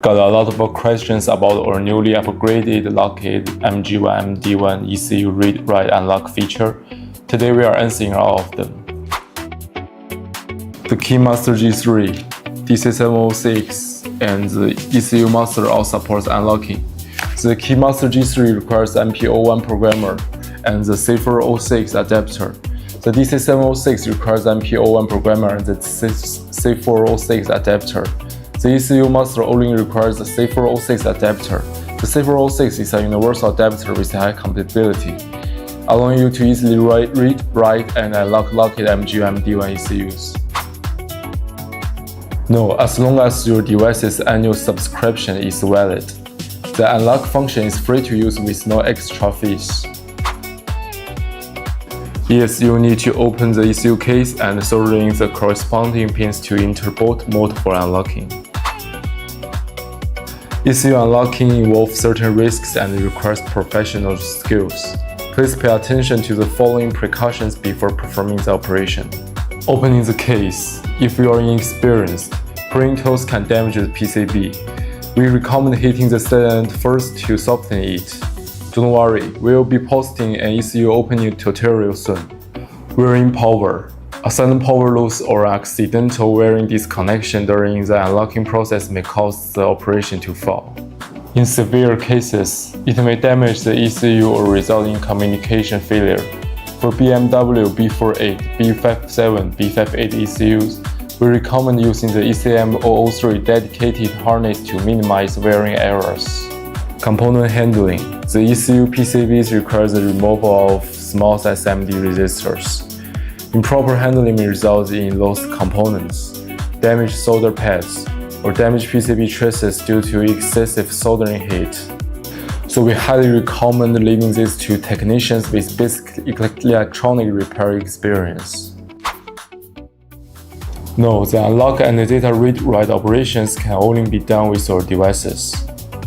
Got a lot of questions about our newly upgraded Lockheed MG1 MD1 ECU read-write unlock feature. Today we are answering all of them. The KeyMaster G3, DC706, and the ECU Master all supports unlocking. The KeyMaster G3 requires MD1 programmer and the C406 adapter. The DC706 requires MD1 programmer and the C406 adapter. The ECU Master only requires the C406 adapter. The C406 is a universal adapter with high compatibility, allowing you to easily read, write, and unlock Lockheed MG1 MD1 ECUs. No, as long as your device's annual subscription is valid. The unlock function is free to use with no extra fees. Yes, you need to open the ECU case and solder in the corresponding pins to enter boot mode for unlocking. ECU unlocking involves certain risks and requires professional skills. Please pay attention to the following precautions before performing the operation. Opening the case. If you are inexperienced, prying tools can damage the PCB. We recommend hitting the sealant first to soften it. Don't worry, we'll be posting an ECU opening tutorial soon. Wearing power. A sudden power loss or accidental wiring disconnection during the unlocking process may cause the operation to fail. In severe cases, it may damage the ECU or result in communication failure. For BMW B48, B57, B58 ECUs, we recommend using the ECM003 dedicated harness to minimize wiring errors. Component handling. The ECU PCBs require the removal of small SMD resistors. Improper handling may result in lost components, damaged solder pads, or damaged PCB traces due to excessive soldering heat. So we highly recommend leaving this to technicians with basic electronic repair experience. No, the unlock and data read-write operations can only be done with your devices.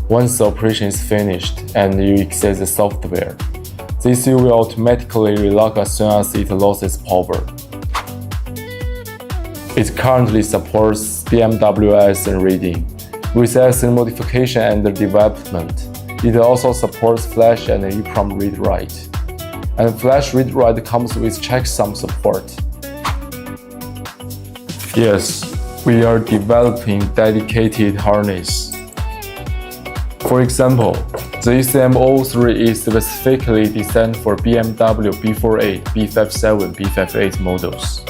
Once the operation is finished and you exit the software, the ECU will automatically relock as soon as it loses power. It currently supports BMW SN reading. With SN modification under development, it also supports flash and EEPROM read-write. And flash read-write comes with checksum support. Yes, we are developing dedicated harness. For example, the ECM003 is specifically designed for BMW B48, B57, B58 models.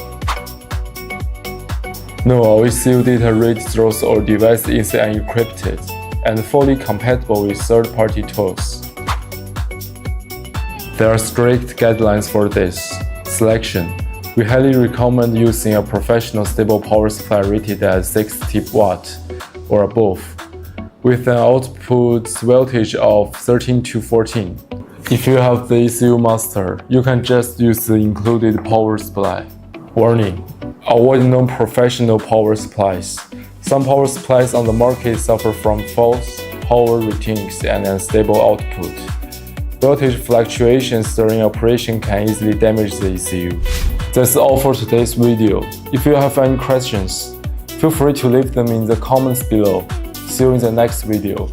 No, our ECU data read through our device is unencrypted and fully compatible with third-party tools. There are strict guidelines for this selection. We highly recommend using a professional stable power supply rated at 60 watt or above, with an output voltage of 13 to 14. If you have the ECU Master, you can just use the included power supply. Warning: avoid non-professional power supplies. Some power supplies on the market suffer from false power ratings and unstable output. Voltage fluctuations during operation can easily damage the ECU. That's all for today's video. If you have any questions, feel free to leave them in the comments below. See you in the next video.